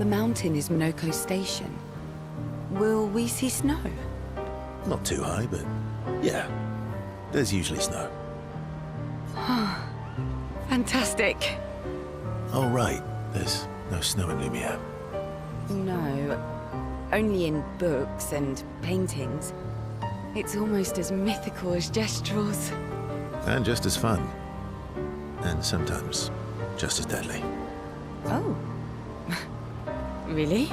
the mountain is Minoko Station. Will we see snow? Not too high, but yeah, there's usually snow. Fantastic. Oh, right, there's no snow in Lumiere. No, only in books and paintings. It's almost as mythical as Gestrels. And just as fun. And sometimes just as deadly. Oh. Really?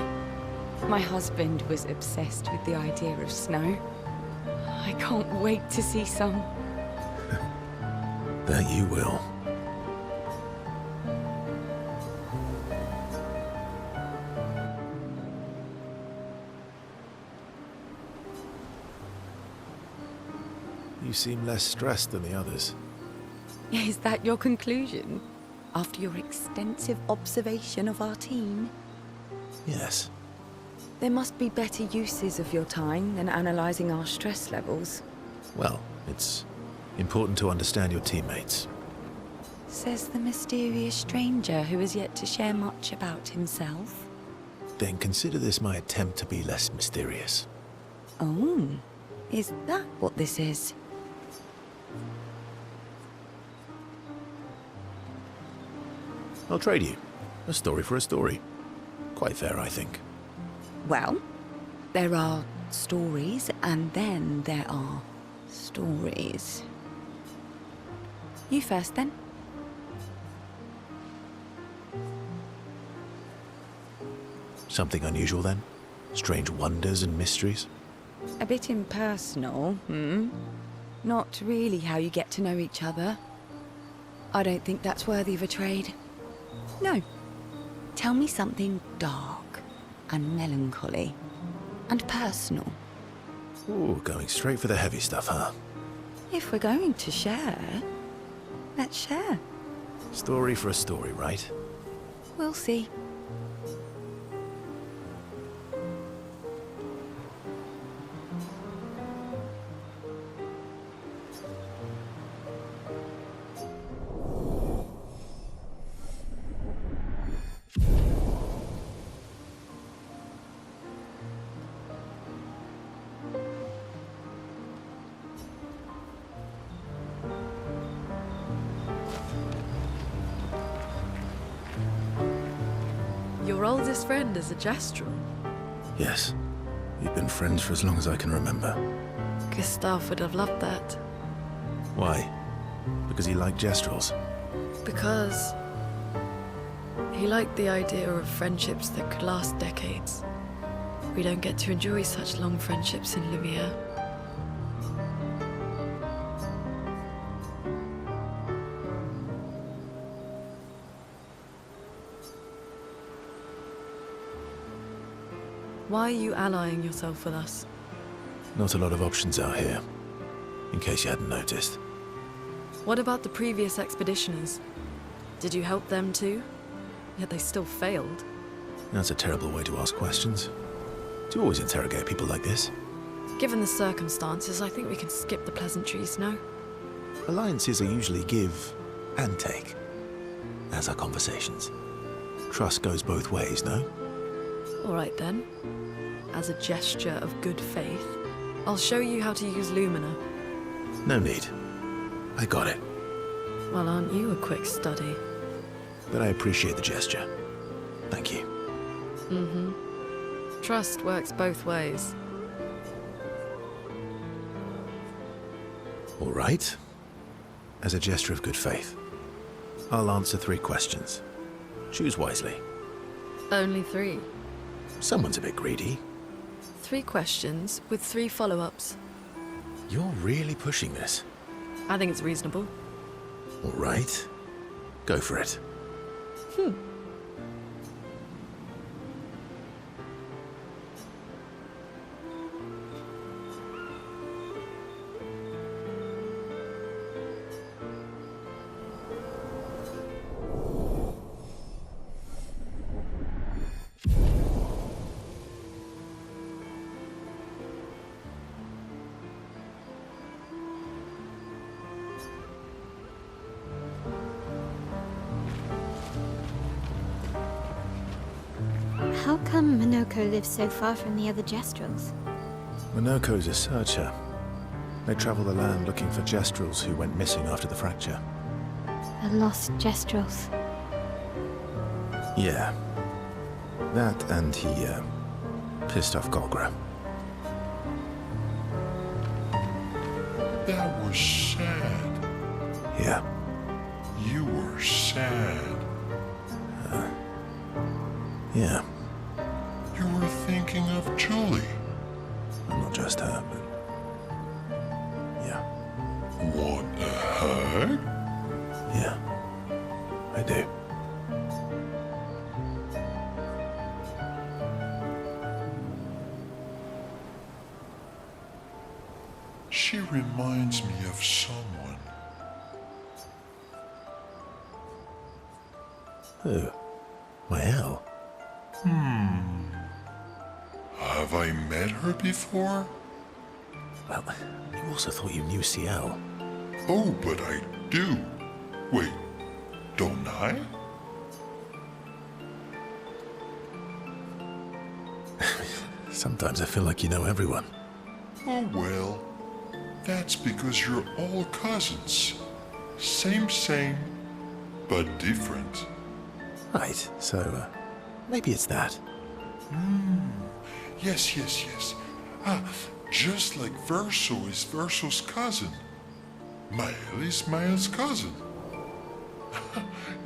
My husband was obsessed with the idea of snow. I can't wait to see some. That you will. You seem less stressed than the others. Is that your conclusion? After your extensive observation of our team? Yes. There must be better uses of your time than analysing our stress levels. Well, it's important to understand your teammates. Says the mysterious stranger who has yet to share much about himself. Then consider this my attempt to be less mysterious. Oh, is that what this is? I'll trade you. A story for a story. Quite fair, I think. Well, there are stories, and then there are stories. You first, then. Something unusual, then? Strange wonders and mysteries? A bit impersonal, hmm? Not really how you get to know each other. I don't think that's worthy of a trade. No. Tell me something dark and melancholy and personal. Ooh, going straight for the heavy stuff, huh? If we're going to share, let's share. Story for a story, right? We'll see. Your oldest friend is a Gestrel. Yes. We've been friends for as long as I can remember. Gustav would have loved that. Why? Because he liked Gestrels? Because he liked the idea of friendships that could last decades. We don't get to enjoy such long friendships in Lumiere. Why are you allying yourself with us? Not a lot of options out here, in case you hadn't noticed. What about the previous expeditioners? Did you help them too? Yet they still failed. That's a terrible way to ask questions. Do you always interrogate people like this? Given the circumstances, I think we can skip the pleasantries, no? Alliances are usually give and take, as are conversations. Trust goes both ways, no? All right then. As a gesture of good faith, I'll show you how to use Lumina. No need. I got it. Well, aren't you a quick study? But I appreciate the gesture. Thank you. Mm-hmm. Trust works both ways. All right. As a gesture of good faith, I'll answer 3 questions. Choose wisely. Only 3. Someone's a bit greedy. 3 questions with 3 follow-ups. You're really pushing this. I think it's reasonable. All right. Go for it. How come Minoko lives so far from the other Jestrels? Minoko's a searcher. They travel the land looking for Jestrels who went missing after the fracture. The lost Jestrels. Yeah. That and he, pissed off Golgra. That was sad. Yeah. You were sad. Yeah. You were thinking of Julie. And not just her, but... Yeah. Want a hug? Yeah. I do. She reminds me of someone. Who? Mael? Have I met her before? Well, you also thought you knew Ciel. Oh, but I do. Wait, don't I? Sometimes I feel like you know everyone. Oh, well, that's because you're all cousins. Same, but different. Right, so, maybe it's that. Yes. Ah, just like Verso is Verso's cousin. Mael is Mael's cousin.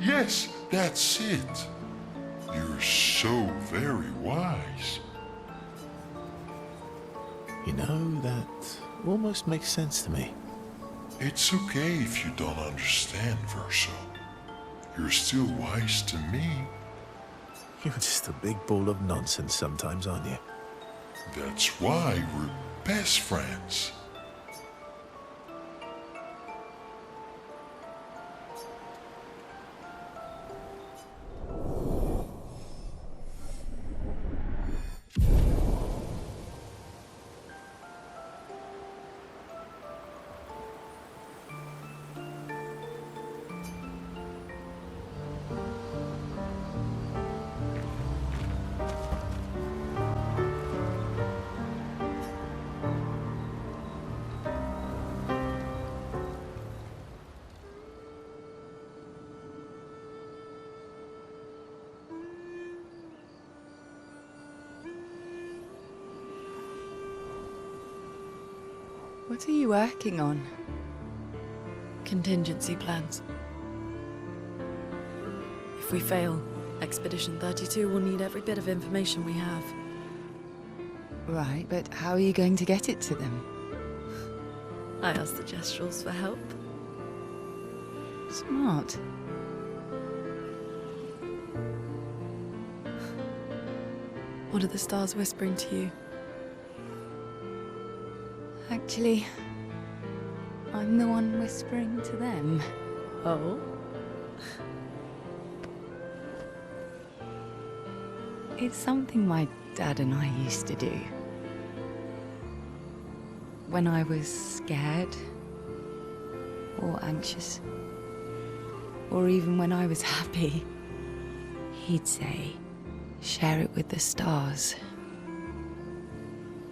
Yes, that's it. You're so very wise. You know, that almost makes sense to me. It's okay if you don't understand, Verso. You're still wise to me. You're just a big ball of nonsense sometimes, aren't you? That's why we're best friends. What are you working on? Contingency plans. If we fail, Expedition 32 will need every bit of information we have. Right, but how are you going to get it to them? I asked the Jestrels for help. Smart. What are the stars whispering to you? Actually, I'm the one whispering to them. Oh? It's something my dad and I used to do. When I was scared, or anxious, or even when I was happy, he'd say, share it with the stars.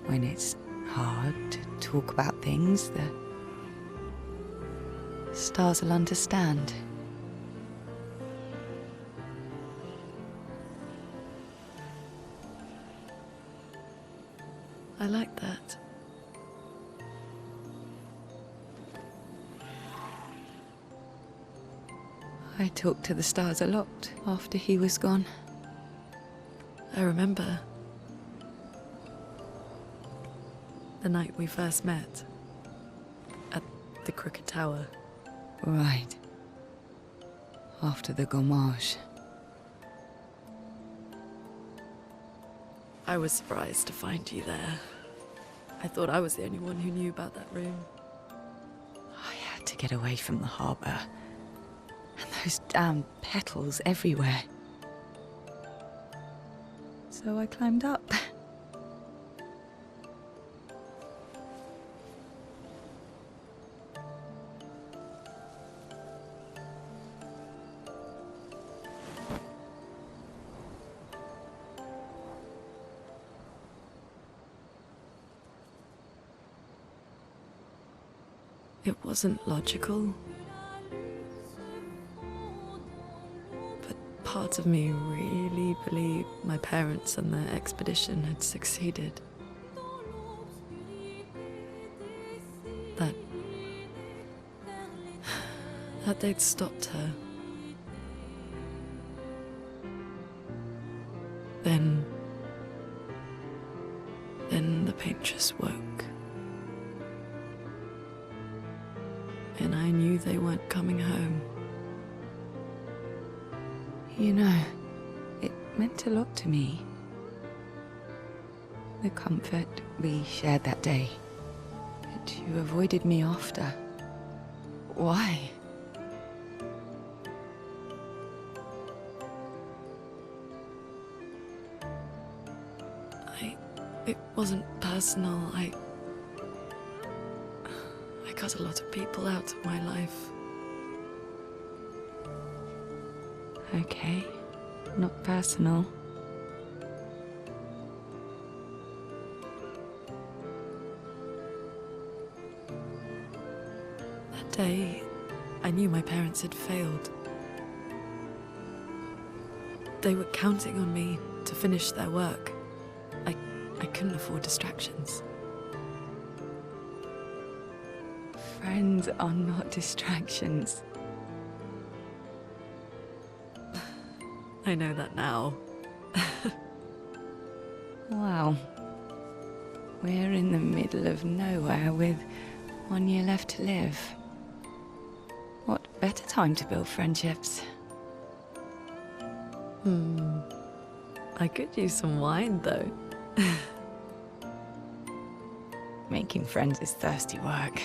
When it's hard to talk about things, the stars will understand. I like that. I talked to the stars a lot after he was gone. I remember the night we first met at the Crooked Tower. Right. After the gommage. I was surprised to find you there. I thought I was the only one who knew about that room. I had to get away from the harbour. And those damn petals everywhere. So I climbed up. It wasn't logical. But part of me really believed my parents and their expedition had succeeded. That they'd stopped her. Then the paint just woke. And I knew they weren't coming home. You know, it meant a lot to me. The comfort we shared that day. But you avoided me after. Why? It wasn't personal. I cut a lot of people out of my life. Okay, not personal. That day, I knew my parents had failed. They were counting on me to finish their work. I couldn't afford distractions. Friends are not distractions. I know that now. Wow. We're in the middle of nowhere with 1 year left to live. What better time to build friendships? I could use some wine, though. Making friends is thirsty work.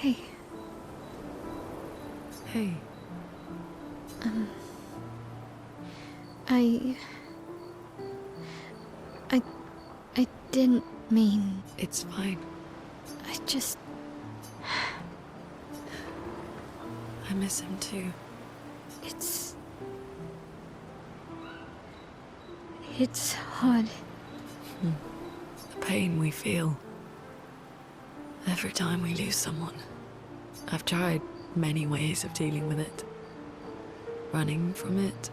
Hey, Hey, I didn't mean. it's fine. I just. I miss him too. It's. It's hard. The pain we feel every time we lose someone. I've tried many ways of dealing with it. Running from it,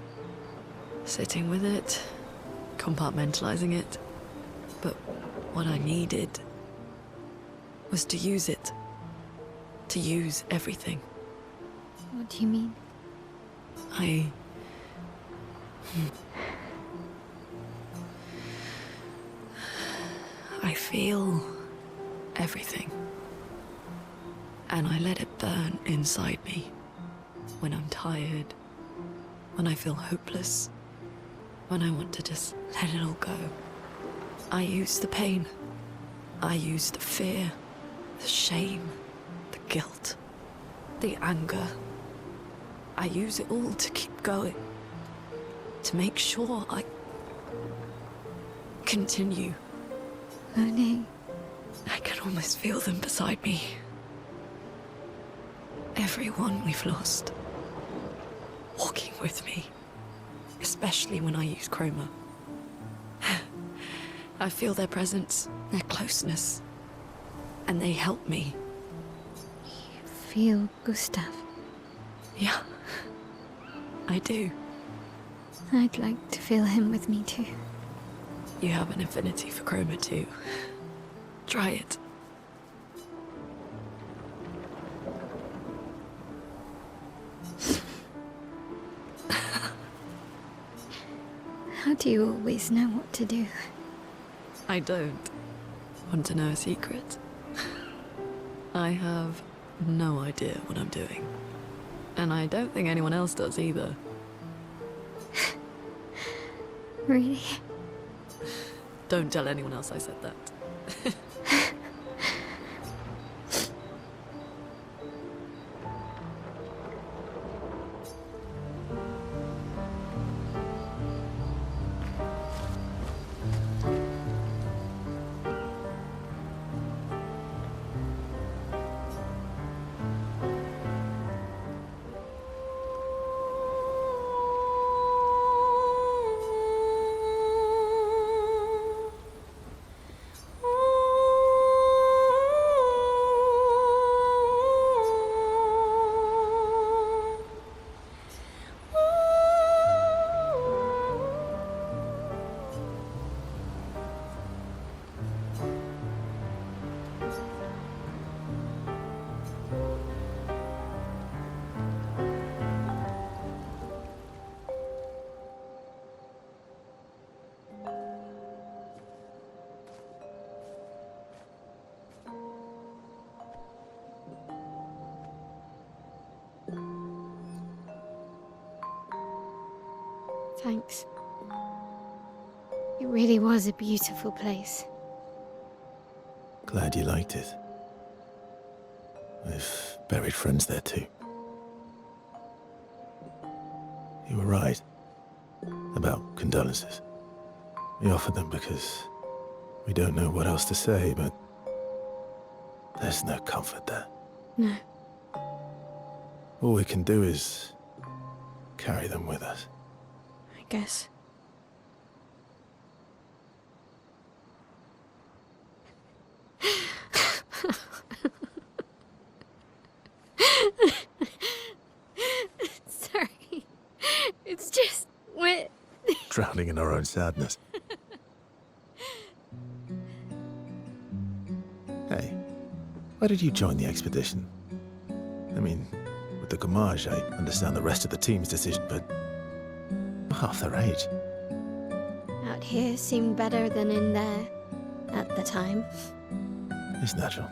sitting with it, compartmentalizing it. But what I needed was to use it. To use everything. What do you mean? I feel everything. And I let it burn inside me. When I'm tired, when I feel hopeless, when I want to just let it all go. I use the pain. I use the fear, the shame, the guilt, the anger. I use it all to keep going. To make sure I continue. Monet, I can almost feel them beside me. Everyone we've lost. Walking with me. Especially when I use Chroma. I feel their presence, their closeness. And they help me. you feel Gustav. Yeah. I do. I'd like to feel him with me too. You have an affinity for Chroma too. Try it. How do you always know what to do? I don't. Want to know a secret? I have no idea what I'm doing. And I don't think anyone else does either. Really? Don't tell anyone else I said that. Thanks. It really was a beautiful place. Glad you liked it. We've buried friends there too. You were right about condolences. We offered them because we don't know what else to say, but there's no comfort there. No. All we can do is carry them with us. I guess. Sorry. It's just we're Drowning in our own sadness. Hey, why did you join the expedition? I mean, with the Gommage, I understand the rest of the team's decision, but half their age. out here seemed better than in there at the time. It's natural.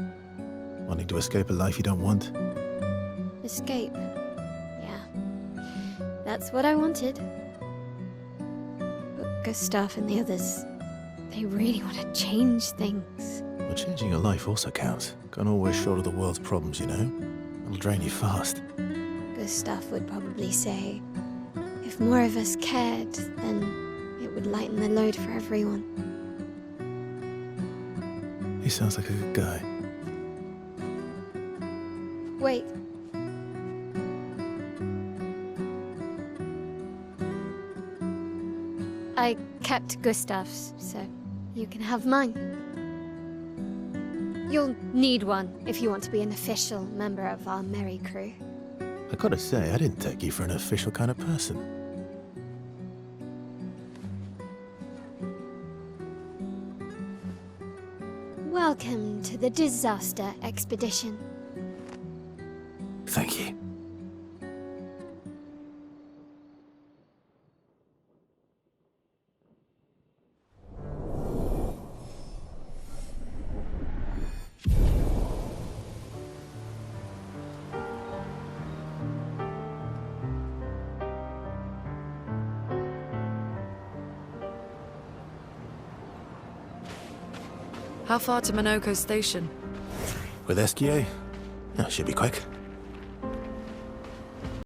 Wanting to escape a life you don't want. Escape. Yeah. That's what I wanted. But Gustav and the others, they really want to change things. Well, changing your life also counts. Can't always shoulder the world's problems, you know? It'll drain you fast. Gustav would probably say, if more of us cared, then it would lighten the load for everyone. He sounds like a good guy. Wait. I kept Gustav's, so you can have mine. You'll need one if you want to be an official member of our merry crew. I gotta say, I didn't take you for an official kind of person. Welcome to the disaster expedition. Thank you. How far to Minoko Station? With SGA? That should be quick.